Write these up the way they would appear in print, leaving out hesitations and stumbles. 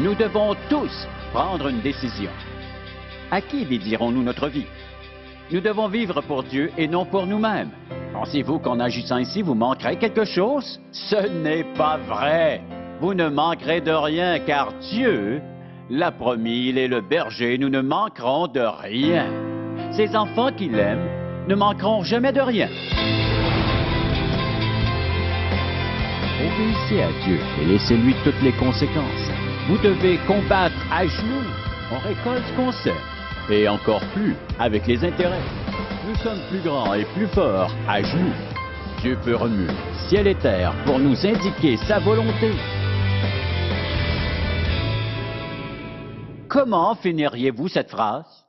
Nous devons tous prendre une décision. À qui dédierons-nous notre vie? Nous devons vivre pour Dieu et non pour nous-mêmes. Pensez-vous qu'en agissant ici, vous manquerez quelque chose? Ce n'est pas vrai. Vous ne manquerez de rien, car Dieu l'a promis, il est le berger, nous ne manquerons de rien. Ces enfants qui l'aiment ne manqueront jamais de rien. Obéissez à Dieu et laissez-lui toutes les conséquences. Vous devez combattre à genoux. On récolte ce qu'on sème. Et encore plus avec les intérêts. Nous sommes plus grands et plus forts à genoux. Dieu peut remuer ciel et terre pour nous indiquer sa volonté. Comment finiriez-vous cette phrase?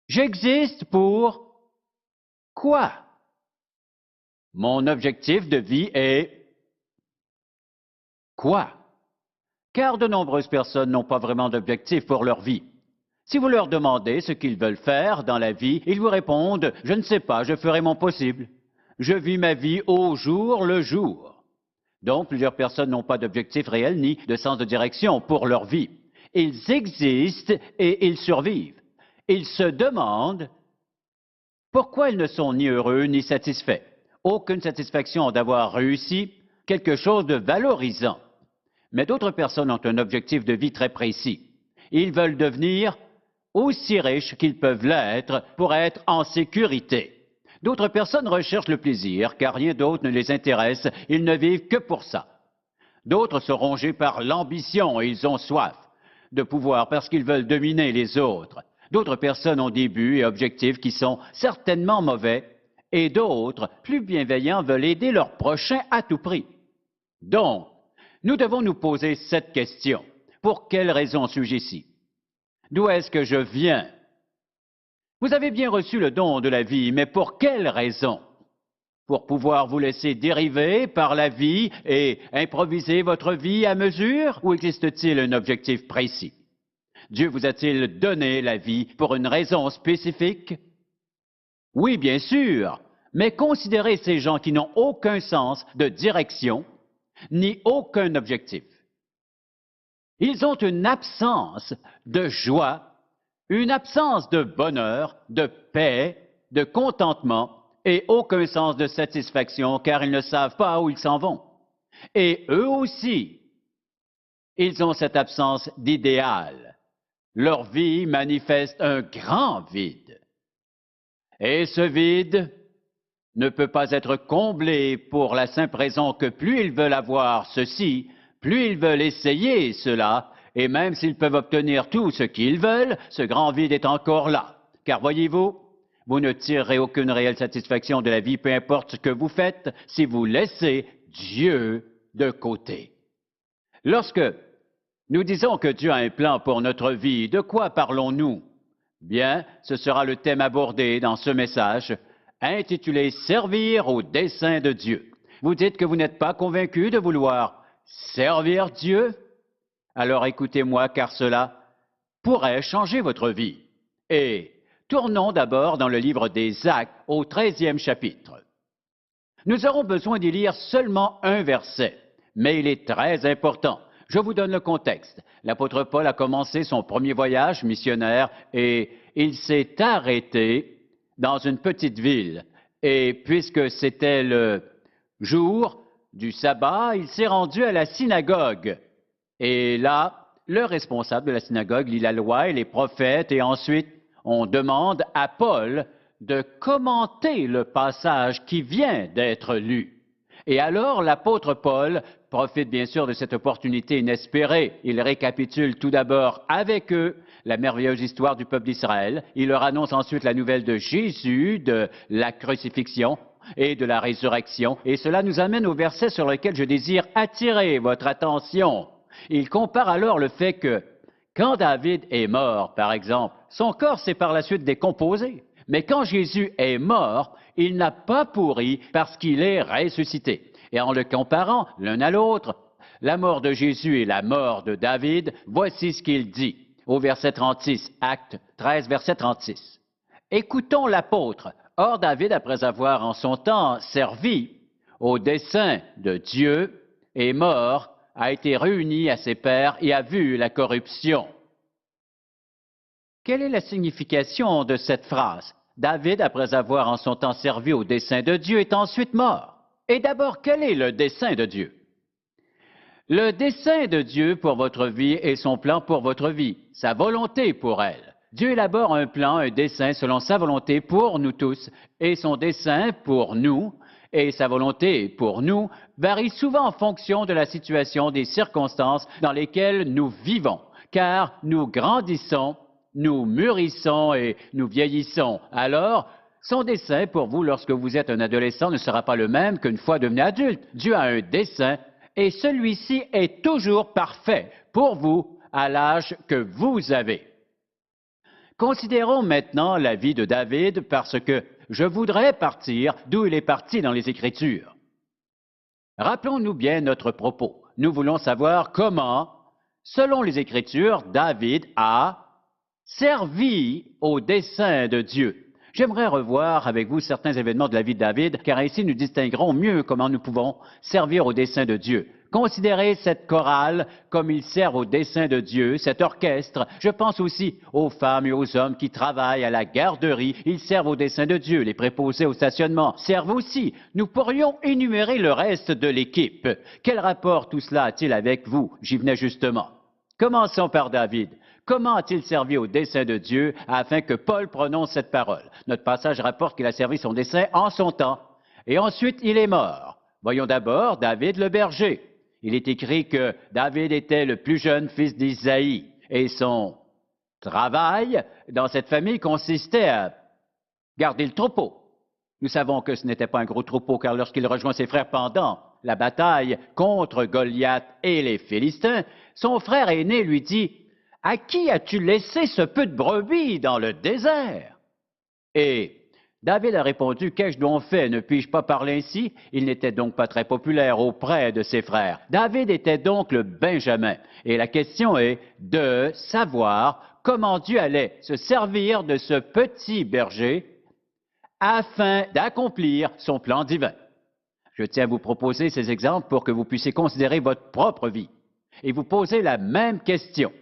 J'existe pour quoi? Mon objectif de vie est quoi? Car de nombreuses personnes n'ont pas vraiment d'objectif pour leur vie. Si vous leur demandez ce qu'ils veulent faire dans la vie, ils vous répondent « Je ne sais pas, je ferai mon possible. Je vis ma vie au jour le jour. » Donc, plusieurs personnes n'ont pas d'objectif réel ni de sens de direction pour leur vie. Ils existent et ils survivent. Ils se demandent pourquoi ils ne sont ni heureux ni satisfaits. Aucune satisfaction d'avoir réussi quelque chose de valorisant. Mais d'autres personnes ont un objectif de vie très précis. Ils veulent devenir aussi riches qu'ils peuvent l'être pour être en sécurité. D'autres personnes recherchent le plaisir, car rien d'autre ne les intéresse, ils ne vivent que pour ça. D'autres sont rongés par l'ambition et ils ont soif de pouvoir parce qu'ils veulent dominer les autres. D'autres personnes ont des buts et objectifs qui sont certainement mauvais, et d'autres, plus bienveillants, veulent aider leur prochain à tout prix. Donc, nous devons nous poser cette question. Pour quelle raison suis-je ici? D'où est-ce que je viens? Vous avez bien reçu le don de la vie, mais pour quelle raison? Pour pouvoir vous laisser dériver par la vie et improviser votre vie à mesure? Ou existe-t-il un objectif précis? Dieu vous a-t-il donné la vie pour une raison spécifique? Oui, bien sûr, mais considérez ces gens qui n'ont aucun sens de direction, ni aucun objectif. Ils ont une absence de joie, une absence de bonheur, de paix, de contentement et aucun sens de satisfaction car ils ne savent pas où ils s'en vont. Et eux aussi, ils ont cette absence d'idéal. Leur vie manifeste un grand vide. Et ce vide ne peut pas être comblé pour la simple raison que plus ils veulent avoir ceci, plus ils veulent essayer cela, et même s'ils peuvent obtenir tout ce qu'ils veulent, ce grand vide est encore là. Car voyez-vous, vous ne tirerez aucune réelle satisfaction de la vie, peu importe ce que vous faites, si vous laissez Dieu de côté. Lorsque nous disons que Dieu a un plan pour notre vie, de quoi parlons-nous? Bien, ce sera le thème abordé dans ce message, intitulé « Servir au dessein de Dieu ». Vous dites que vous n'êtes pas convaincu de vouloir servir Dieu? Alors écoutez-moi, car cela pourrait changer votre vie. Et tournons d'abord dans le livre des Actes au 13e chapitre. Nous aurons besoin d'y lire seulement un verset, mais il est très important. Je vous donne le contexte. L'apôtre Paul a commencé son premier voyage missionnaire et il s'est arrêté dans une petite ville. Et puisque c'était le jour du sabbat, il s'est rendu à la synagogue. Et là, le responsable de la synagogue lit la loi et les prophètes, et ensuite, on demande à Paul de commenter le passage qui vient d'être lu. Et alors, l'apôtre Paul profite bien sûr de cette opportunité inespérée. Il récapitule tout d'abord avec eux la merveilleuse histoire du peuple d'Israël. Il leur annonce ensuite la nouvelle de Jésus, de la crucifixion et de la résurrection. Et cela nous amène au verset sur lequel je désire attirer votre attention. Il compare alors le fait que quand David est mort, par exemple, son corps s'est par la suite décomposé. Mais quand Jésus est mort, il n'a pas pourri parce qu'il est ressuscité. Et en le comparant l'un à l'autre, la mort de Jésus et la mort de David, voici ce qu'il dit au verset 36, Acte 13, verset 36. Écoutons l'apôtre. Or, David, après avoir en son temps servi au dessein de Dieu, est mort a été réuni à ses pairs et a vu la corruption. Quelle est la signification de cette phrase? David, après avoir en son temps servi au dessein de Dieu, est ensuite mort. Et d'abord, quel est le dessein de Dieu? Le dessein de Dieu pour votre vie est son plan pour votre vie, sa volonté pour elle. Dieu élabore un plan, un dessein selon sa volonté pour nous tous, et son dessein pour nous et sa volonté pour nous varient souvent en fonction de la situation, des circonstances dans lesquelles nous vivons, car nous grandissons, nous mûrissons et nous vieillissons. Alors, son dessein pour vous lorsque vous êtes un adolescent ne sera pas le même qu'une fois devenu adulte. Dieu a un dessein et celui-ci est toujours parfait pour vous à l'âge que vous avez. Considérons maintenant la vie de David parce que je voudrais partir d'où il est parti dans les Écritures. Rappelons-nous bien notre propos. Nous voulons savoir comment, selon les Écritures, David a servi au dessein de Dieu. J'aimerais revoir avec vous certains événements de la vie de David, car ainsi nous distinguerons mieux comment nous pouvons servir au dessein de Dieu. Considérez cette chorale comme ils servent au dessein de Dieu, cet orchestre. Je pense aussi aux femmes et aux hommes qui travaillent à la garderie. Ils servent au dessein de Dieu. Les préposés au stationnement servent aussi. Nous pourrions énumérer le reste de l'équipe. Quel rapport tout cela a-t-il avec vous? J'y venais justement. Commençons par David. Comment a-t-il servi au dessein de Dieu afin que Paul prononce cette parole? Notre passage rapporte qu'il a servi son dessein en son temps. Et ensuite, il est mort. Voyons d'abord David le berger. Il est écrit que David était le plus jeune fils d'Isaïe et son travail dans cette famille consistait à garder le troupeau. Nous savons que ce n'était pas un gros troupeau car lorsqu'il rejoint ses frères pendant la bataille contre Goliath et les Philistins, son frère aîné lui dit « À qui as-tu laissé ce peu de brebis dans le désert? » Et David a répondu, « Qu'ai-je donc fait? Ne puis-je pas parler ainsi? » Il n'était donc pas très populaire auprès de ses frères. David était donc le Benjamin. Et la question est de savoir comment Dieu allait se servir de ce petit berger afin d'accomplir son plan divin. Je tiens à vous proposer ces exemples pour que vous puissiez considérer votre propre vie et vous poser la même question.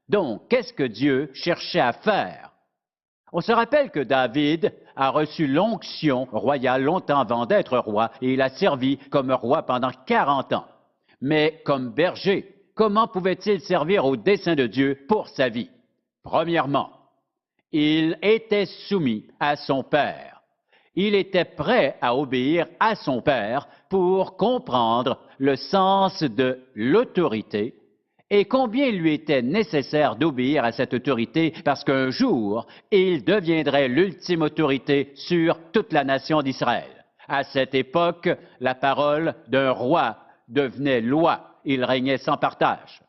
Donc, qu'est-ce que Dieu cherchait à faire? On se rappelle que David a reçu l'onction royale longtemps avant d'être roi et il a servi comme roi pendant 40 ans. Mais comme berger, comment pouvait-il servir au dessein de Dieu pour sa vie? Premièrement, il était soumis à son père. Il était prêt à obéir à son père pour comprendre le sens de l'autorité et combien il lui était nécessaire d'obéir à cette autorité parce qu'un jour, il deviendrait l'ultime autorité sur toute la nation d'Israël. À cette époque, la parole d'un roi devenait loi, il régnait sans partage.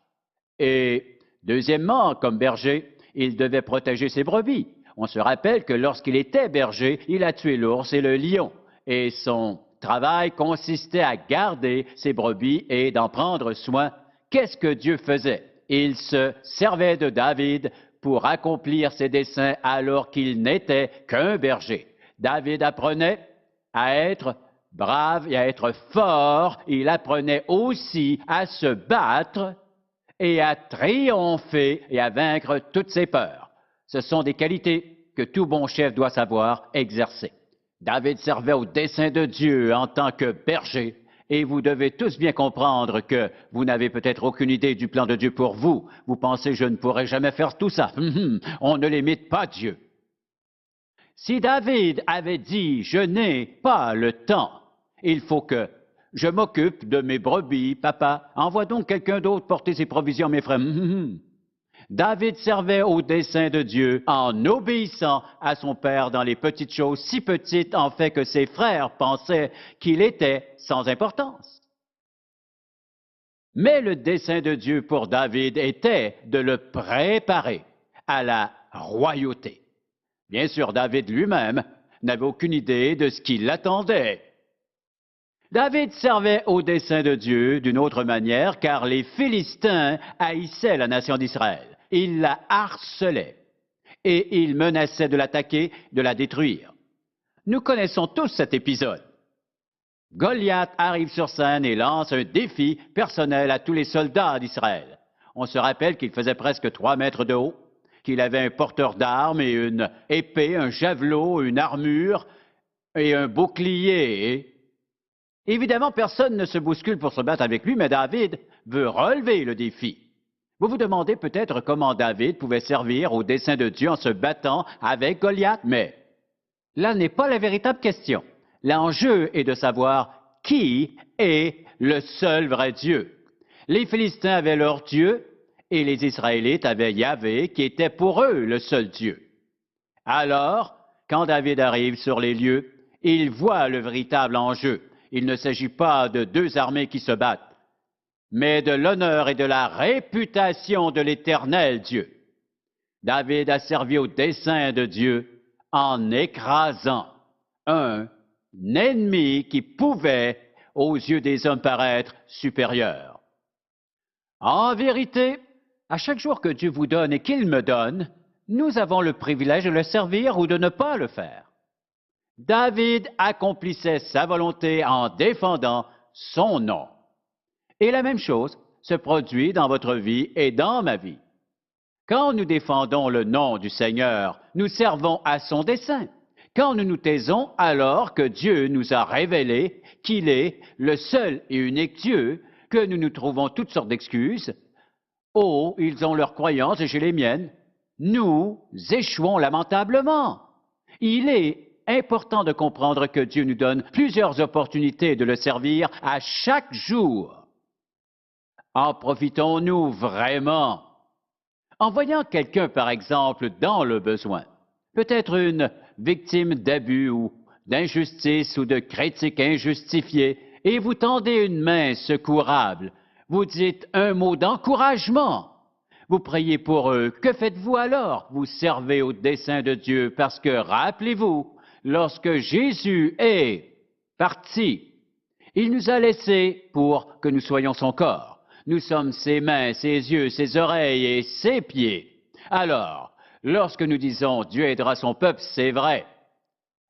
Et deuxièmement, comme berger, il devait protéger ses brebis. On se rappelle que lorsqu'il était berger, il a tué l'ours et le lion, et son travail consistait à garder ses brebis et d'en prendre soin. Qu'est-ce que Dieu faisait? Il se servait de David pour accomplir ses desseins alors qu'il n'était qu'un berger. David apprenait à être brave et à être fort. Il apprenait aussi à se battre et à triompher et à vaincre toutes ses peurs. Ce sont des qualités que tout bon chef doit savoir exercer. David servait au dessein de Dieu en tant que berger. Et vous devez tous bien comprendre que vous n'avez peut-être aucune idée du plan de Dieu pour vous. Vous pensez, je ne pourrai jamais faire tout ça. On ne limite pas Dieu. Si David avait dit, je n'ai pas le temps, il faut que je m'occupe de mes brebis, papa, envoie donc quelqu'un d'autre porter ses provisions, mes frères. David servait au dessein de Dieu en obéissant à son père dans les petites choses, si petites en fait que ses frères pensaient qu'il était sans importance. Mais le dessein de Dieu pour David était de le préparer à la royauté. Bien sûr, David lui-même n'avait aucune idée de ce qui l'attendait. David servait au dessein de Dieu d'une autre manière, car les Philistins haïssaient la nation d'Israël. Ils la harcelaient et ils menaçaient de l'attaquer, de la détruire. Nous connaissons tous cet épisode. Goliath arrive sur scène et lance un défi personnel à tous les soldats d'Israël. On se rappelle qu'il faisait presque 3 mètres de haut, qu'il avait un porteur d'armes et une épée, un javelot, une armure et un bouclier. Évidemment, personne ne se bouscule pour se battre avec lui, mais David veut relever le défi. Vous vous demandez peut-être comment David pouvait servir au dessein de Dieu en se battant avec Goliath, mais là n'est pas la véritable question. L'enjeu est de savoir qui est le seul vrai Dieu. Les Philistins avaient leur Dieu et les Israélites avaient Yahvé qui était pour eux le seul Dieu. Alors, quand David arrive sur les lieux, il voit le véritable enjeu. Il ne s'agit pas de 2 armées qui se battent, mais de l'honneur et de la réputation de l'Éternel Dieu. David a servi au dessein de Dieu en écrasant un ennemi qui pouvait, aux yeux des hommes, paraître supérieur. En vérité, à chaque jour que Dieu vous donne et qu'il me donne, nous avons le privilège de le servir ou de ne pas le faire. David accomplissait sa volonté en défendant son nom. Et la même chose se produit dans votre vie et dans ma vie. Quand nous défendons le nom du Seigneur, nous servons à son dessein. Quand nous nous taisons, alors que Dieu nous a révélé qu'il est le seul et unique Dieu, que nous nous trouvons toutes sortes d'excuses. Oh, ils ont leurs croyances et j'ai les miennes. Nous échouons lamentablement. Il est important de comprendre que Dieu nous donne plusieurs opportunités de le servir à chaque jour. En profitons-nous vraiment? En voyant quelqu'un, par exemple, dans le besoin, peut-être une victime d'abus ou d'injustice ou de critiques injustifiées, et vous tendez une main secourable, vous dites un mot d'encouragement, vous priez pour eux, que faites-vous alors? Vous servez au dessein de Dieu parce que, rappelez-vous, lorsque Jésus est parti, il nous a laissés pour que nous soyons son corps. Nous sommes ses mains, ses yeux, ses oreilles et ses pieds. Alors, lorsque nous disons Dieu aidera son peuple, c'est vrai.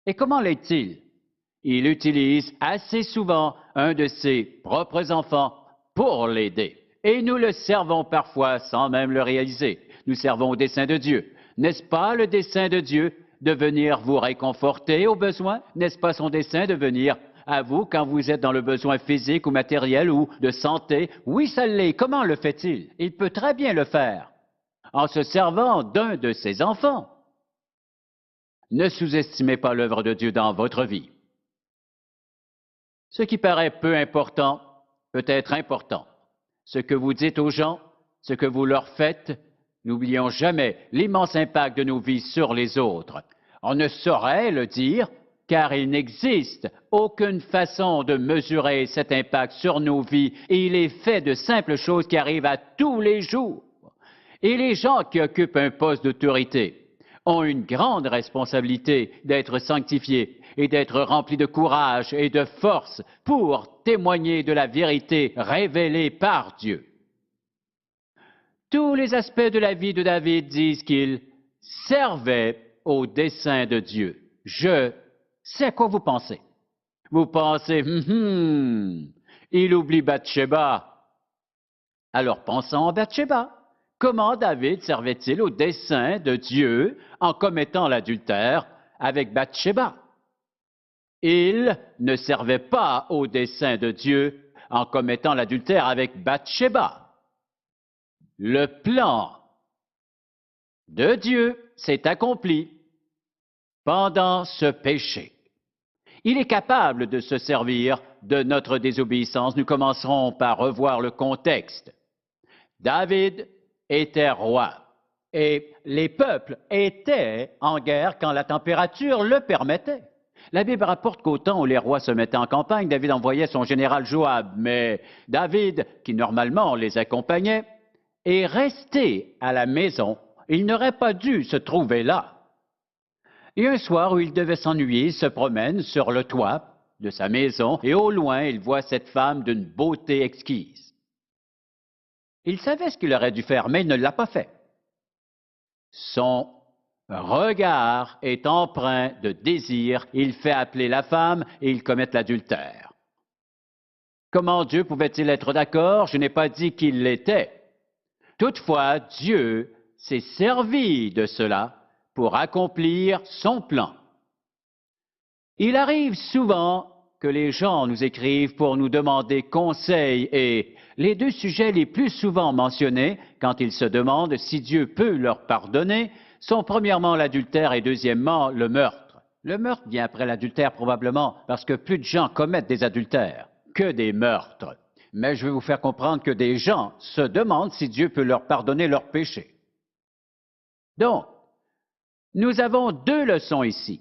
Et comment l'est-il? Il utilise assez souvent un de ses propres enfants pour l'aider. Et nous le servons parfois sans même le réaliser. Nous servons au dessein de Dieu. N'est-ce pas le dessein de Dieu de venir vous réconforter au besoin? N'est-ce pas son dessein de venir à vous quand vous êtes dans le besoin physique ou matériel ou de santé? Oui, ça l'est. Comment le fait-il? Il peut très bien le faire en se servant d'un de ses enfants. Ne sous-estimez pas l'œuvre de Dieu dans votre vie. Ce qui paraît peu important peut être important. Ce que vous dites aux gens, ce que vous leur faites, n'oublions jamais l'immense impact de nos vies sur les autres. On ne saurait le dire, car il n'existe aucune façon de mesurer cet impact sur nos vies, et il est fait de simples choses qui arrivent à tous les jours. Et les gens qui occupent un poste d'autorité ont une grande responsabilité d'être sanctifiés et d'être remplis de courage et de force pour témoigner de la vérité révélée par Dieu. Tous les aspects de la vie de David disent qu'il servait au dessein de Dieu. Je sais à quoi vous pensez. Vous pensez, il oublie Bathsheba. Alors pensons à Bathsheba. Comment David servait-il au dessein de Dieu en commettant l'adultère avec Bathsheba? Il ne servait pas au dessein de Dieu en commettant l'adultère avec Bathsheba. Le plan de Dieu s'est accompli pendant ce péché. Il est capable de se servir de notre désobéissance. Nous commencerons par revoir le contexte. David était roi et les peuples étaient en guerre quand la température le permettait. La Bible rapporte qu'au temps où les rois se mettaient en campagne, David envoyait son général Joab, mais David, qui normalement les accompagnait, est resté à la maison. Il n'aurait pas dû se trouver là. Et un soir où il devait s'ennuyer, il se promène sur le toit de sa maison et au loin, il voit cette femme d'une beauté exquise. Il savait ce qu'il aurait dû faire, mais il ne l'a pas fait. Son regard est empreint de désir, il fait appeler la femme et ils commettent l'adultère. Comment Dieu pouvait-il être d'accord? Je n'ai pas dit qu'il l'était. Toutefois, Dieu s'est servi de cela pour accomplir son plan. Il arrive souvent que les gens nous écrivent pour nous demander conseil et les deux sujets les plus souvent mentionnés quand ils se demandent si Dieu peut leur pardonner sont premièrement l'adultère et deuxièmement le meurtre. Le meurtre vient après l'adultère probablement parce que plus de gens commettent des adultères que des meurtres. Mais je vais vous faire comprendre que des gens se demandent si Dieu peut leur pardonner leurs péchés. Donc, nous avons deux leçons ici.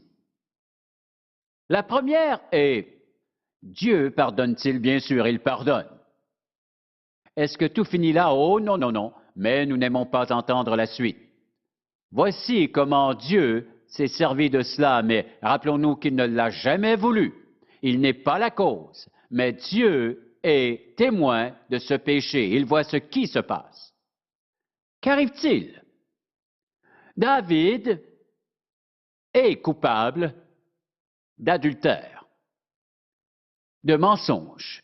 La première est, Dieu pardonne-t-il? Bien sûr, il pardonne. Est-ce que tout finit là? Oh non, non, non, mais nous n'aimons pas entendre la suite. Voici comment Dieu s'est servi de cela, mais rappelons-nous qu'il ne l'a jamais voulu. Il n'est pas la cause, mais Dieu est témoin de ce péché. Il voit ce qui se passe. Qu'arrive-t-il? David est coupable d'adultère, de mensonge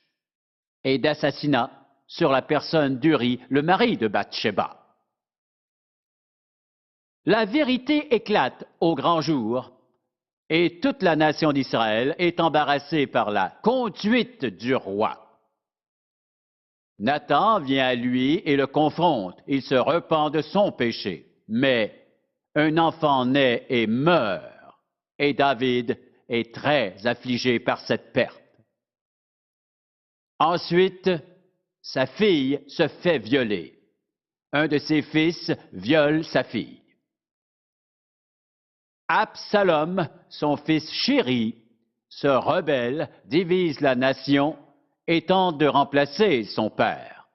et d'assassinat sur la personne d'Uri, le mari de Bathsheba. La vérité éclate au grand jour et toute la nation d'Israël est embarrassée par la conduite du roi. Nathan vient à lui et le confronte. Il se repent de son péché. Mais un enfant naît et meurt, et David est très affligé par cette perte. Ensuite, sa fille se fait violer. Un de ses fils viole sa fille. Absalom, son fils chéri, se rebelle, divise la nation et tente de remplacer son père.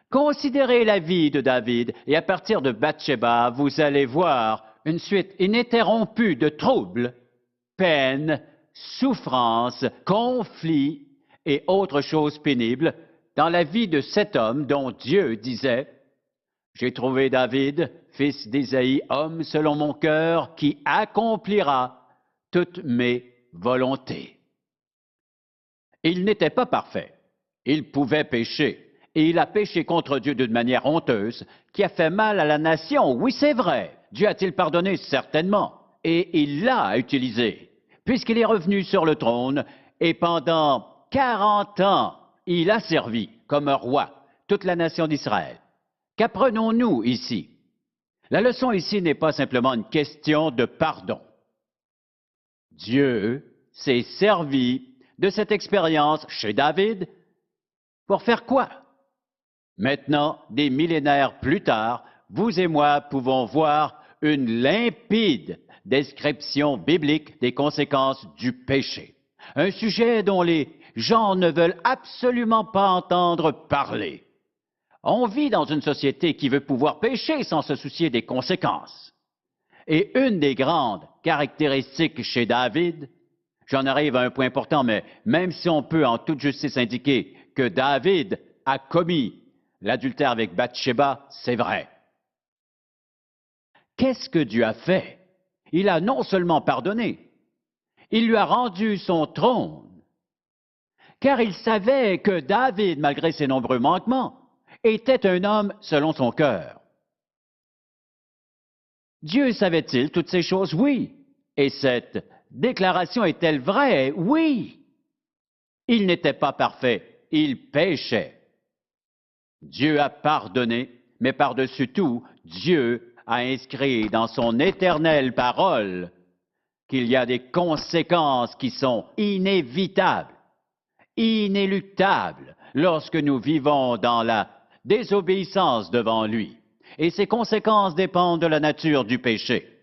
Considérez la vie de David et à partir de Bathsheba, vous allez voir une suite ininterrompue de troubles, peines, souffrances, conflits et autres choses pénibles dans la vie de cet homme dont Dieu disait « J'ai trouvé David, fils d'Isaïe, homme selon mon cœur, qui accomplira toutes mes volontés. » Il n'était pas parfait. Il pouvait pécher. Et il a péché contre Dieu d'une manière honteuse, qui a fait mal à la nation. Oui, c'est vrai. Dieu a-t-il pardonné? Certainement. Et il l'a utilisé, puisqu'il est revenu sur le trône, et pendant 40 ans, il a servi comme un roi toute la nation d'Israël. Qu'apprenons-nous ici? La leçon ici n'est pas simplement une question de pardon. Dieu s'est servi de cette expérience chez David pour faire quoi? Maintenant, des millénaires plus tard, vous et moi pouvons voir une limpide description biblique des conséquences du péché. Un sujet dont les gens ne veulent absolument pas entendre parler. On vit dans une société qui veut pouvoir pécher sans se soucier des conséquences. Et une des grandes caractéristiques chez David, j'en arrive à un point important, mais même si on peut en toute justice indiquer que David a commis l'adultère avec Bathsheba, c'est vrai. Qu'est-ce que Dieu a fait? Il a non seulement pardonné, il lui a rendu son trône, car il savait que David, malgré ses nombreux manquements, était un homme selon son cœur. Dieu savait-il toutes ces choses? Oui. Et cette déclaration est-elle vraie? Oui. Il n'était pas parfait, il péchait. Dieu a pardonné, mais par-dessus tout, Dieu a inscrit dans son éternelle parole qu'il y a des conséquences qui sont inévitables, inéluctables, lorsque nous vivons dans la désobéissance devant lui. Et ces conséquences dépendent de la nature du péché.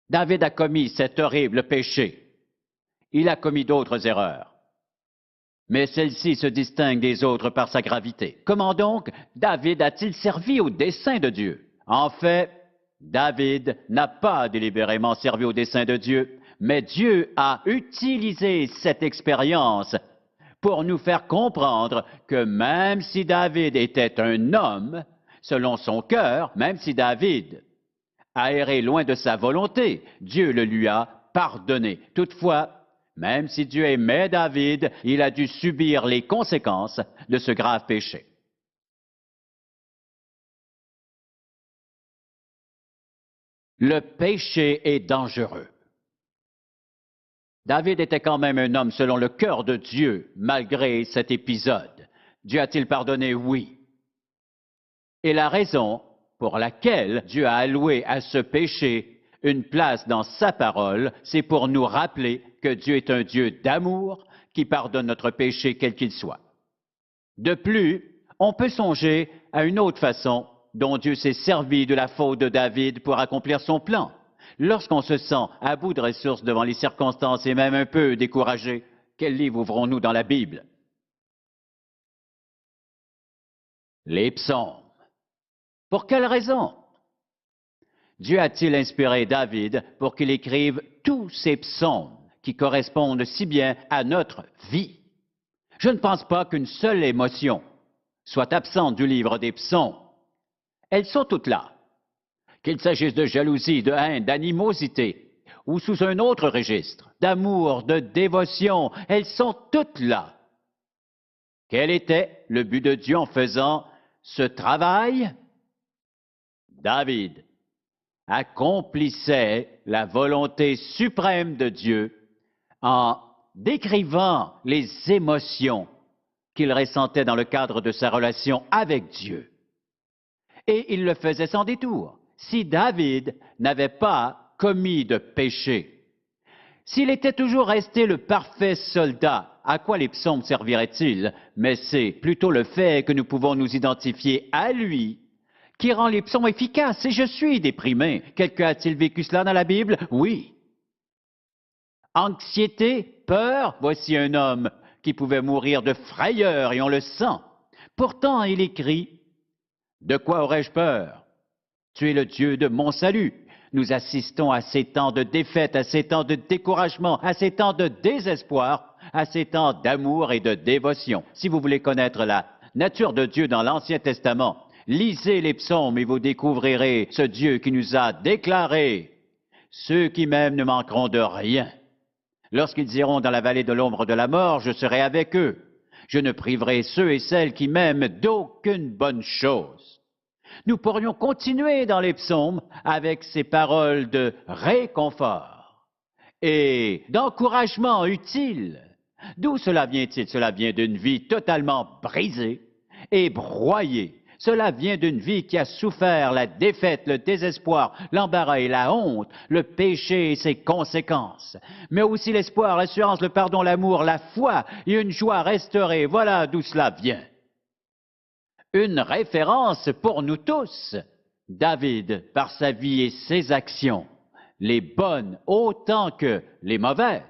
David a commis cet horrible péché. Il a commis d'autres erreurs. Mais celle-ci se distingue des autres par sa gravité. Comment donc David a-t-il servi au dessein de Dieu? En fait, David n'a pas délibérément servi au dessein de Dieu, mais Dieu a utilisé cette expérience pour nous faire comprendre que même si David était un homme, selon son cœur, même si David a erré loin de sa volonté, Dieu le lui a pardonné. Toutefois, Même si Dieu aimait David, il a dû subir les conséquences de ce grave péché. Le péché est dangereux. David était quand même un homme selon le cœur de Dieu, malgré cet épisode. Dieu a-t-il pardonné? Oui. Et la raison pour laquelle Dieu a alloué à ce péché une place dans sa parole, c'est pour nous rappeler que Dieu est un Dieu d'amour qui pardonne notre péché quel qu'il soit. De plus, on peut songer à une autre façon dont Dieu s'est servi de la faute de David pour accomplir son plan. Lorsqu'on se sent à bout de ressources devant les circonstances et même un peu découragé, quel livre ouvrons-nous dans la Bible? Les psaumes. Pour quelle raison? Dieu a-t-il inspiré David pour qu'il écrive tous ces psaumes qui correspondent si bien à notre vie? Je ne pense pas qu'une seule émotion soit absente du livre des psaumes. Elles sont toutes là. Qu'il s'agisse de jalousie, de haine, d'animosité, ou sous un autre registre, d'amour, de dévotion, elles sont toutes là. Quel était le but de Dieu en faisant ce travail? David accomplissait la volonté suprême de Dieu en décrivant les émotions qu'il ressentait dans le cadre de sa relation avec Dieu. Et il le faisait sans détour. Si David n'avait pas commis de péché, s'il était toujours resté le parfait soldat, à quoi les psaumes serviraient-ils? Mais c'est plutôt le fait que nous pouvons nous identifier à lui qui rend les psaumes efficaces. Et je suis déprimé. Quelqu'un a-t-il vécu cela dans la Bible? Oui. Anxiété, peur, voici un homme qui pouvait mourir de frayeur et on le sent. Pourtant, il écrit, « De quoi aurais-je peur? Tu es le Dieu de mon salut. » Nous assistons à ces temps de défaite, à ces temps de découragement, à ces temps de désespoir, à ces temps d'amour et de dévotion. Si vous voulez connaître la nature de Dieu dans l'Ancien Testament, lisez les psaumes et vous découvrirez ce Dieu qui nous a déclaré « Ceux qui m'aiment ne manqueront de rien. Lorsqu'ils iront dans la vallée de l'ombre de la mort, je serai avec eux. Je ne priverai ceux et celles qui m'aiment d'aucune bonne chose. » Nous pourrions continuer dans les psaumes avec ces paroles de réconfort et d'encouragement utile. D'où cela vient-il? Cela vient d'une vie totalement brisée et broyée. Cela vient d'une vie qui a souffert la défaite, le désespoir, l'embarras et la honte, le péché et ses conséquences, mais aussi l'espoir, l'assurance, le pardon, l'amour, la foi et une joie restaurée. Voilà d'où cela vient. Une référence pour nous tous. David, par sa vie et ses actions, les bonnes autant que les mauvaises,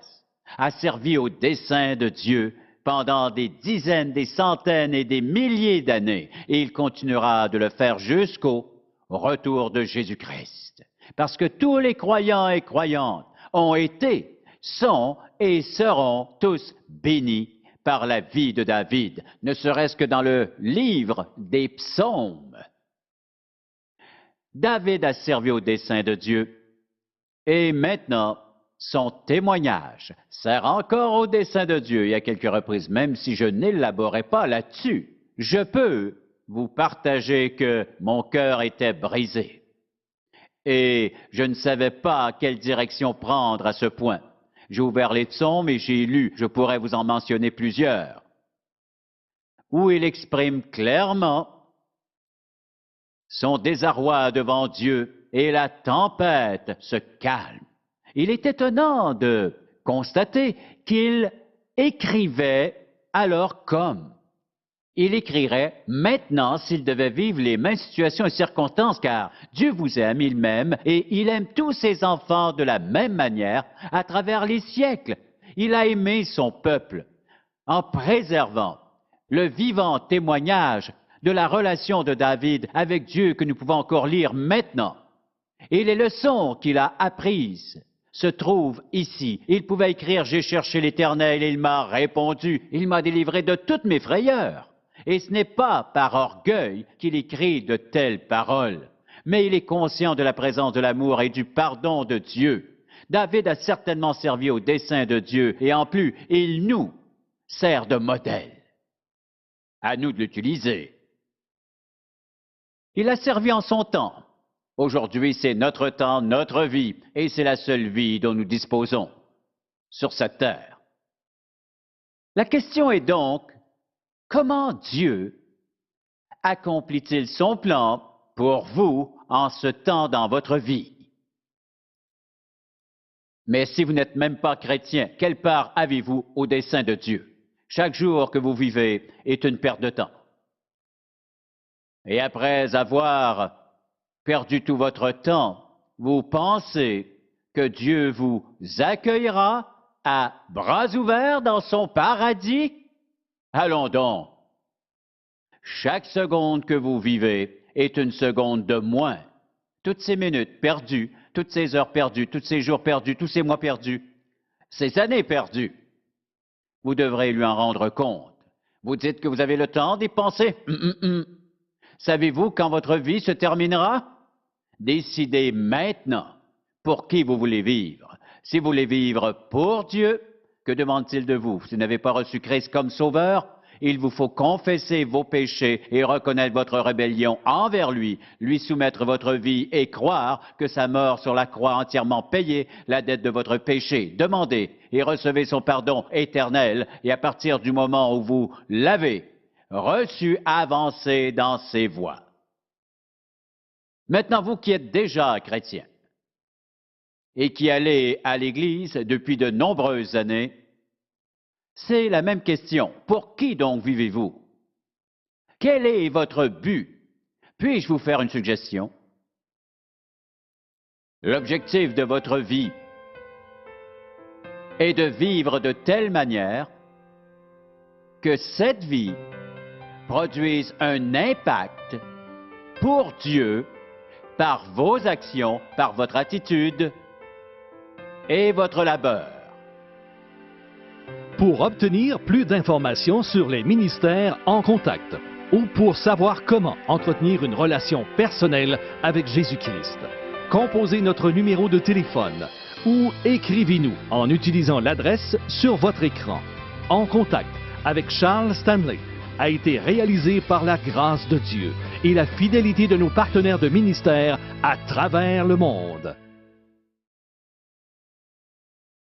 a servi au dessein de Dieu pendant des dizaines, des centaines et des milliers d'années, et il continuera de le faire jusqu'au retour de Jésus-Christ. Parce que tous les croyants et croyantes ont été, sont et seront tous bénis par la vie de David, ne serait-ce que dans le livre des psaumes. David a servi au dessein de Dieu, et maintenant, son témoignage sert encore au dessein de Dieu. Il y a quelques reprises, même si je n'élaborais pas là-dessus, je peux vous partager que mon cœur était brisé. Et je ne savais pas quelle direction prendre à ce point. J'ai ouvert les psaumes et j'ai lu, je pourrais vous en mentionner plusieurs, où il exprime clairement son désarroi devant Dieu et la tempête se calme. Il est étonnant de constater qu'il écrivait alors comme. Il écrirait maintenant s'il devait vivre les mêmes situations et circonstances, car Dieu vous aime, il m'aime, et il aime tous ses enfants de la même manière à travers les siècles. Il a aimé son peuple en préservant le vivant témoignage de la relation de David avec Dieu que nous pouvons encore lire maintenant. Et les leçons qu'il a apprises se trouvent ici. Il pouvait écrire « J'ai cherché l'Éternel et il m'a répondu. Il m'a délivré de toutes mes frayeurs. » Et ce n'est pas par orgueil qu'il écrit de telles paroles, mais il est conscient de la présence de l'amour et du pardon de Dieu. David a certainement servi au dessein de Dieu et en plus, il nous sert de modèle. À nous de l'utiliser. Il a servi en son temps. Aujourd'hui, c'est notre temps, notre vie, et c'est la seule vie dont nous disposons sur cette terre. La question est donc, comment Dieu accomplit-il son plan pour vous en ce temps dans votre vie? Mais si vous n'êtes même pas chrétien, quelle part avez-vous au dessein de Dieu? Chaque jour que vous vivez est une perte de temps. Et après avoir perdu tout votre temps, vous pensez que Dieu vous accueillera à bras ouverts dans son paradis? Allons donc. Chaque seconde que vous vivez est une seconde de moins. Toutes ces minutes perdues, toutes ces heures perdues, tous ces jours perdus, tous ces mois perdus, ces années perdues, vous devrez lui en rendre compte. Vous dites que vous avez le temps d'y penser? Savez-vous quand votre vie se terminera? Décidez maintenant pour qui vous voulez vivre. Si vous voulez vivre pour Dieu, que demande-t-il de vous? Si vous n'avez pas reçu Christ comme sauveur, il vous faut confesser vos péchés et reconnaître votre rébellion envers lui, lui soumettre votre vie et croire que sa mort sur la croix a entièrement payé la dette de votre péché. Demandez et recevez son pardon éternel et à partir du moment où vous l'avez reçu, avancez dans ses voies. Maintenant, vous qui êtes déjà chrétien et qui allez à l'Église depuis de nombreuses années, c'est la même question. Pour qui donc vivez-vous? Quel est votre but? Puis-je vous faire une suggestion? L'objectif de votre vie est de vivre de telle manière que cette vie produise un impact pour Dieu par vos actions, par votre attitude et votre labeur. Pour obtenir plus d'informations sur les ministères en contact ou pour savoir comment entretenir une relation personnelle avec Jésus-Christ, composez notre numéro de téléphone ou écrivez-nous en utilisant l'adresse sur votre écran. En contact avec Charles Stanley a été réalisé par la grâce de Dieu et la fidélité de nos partenaires de ministère à travers le monde.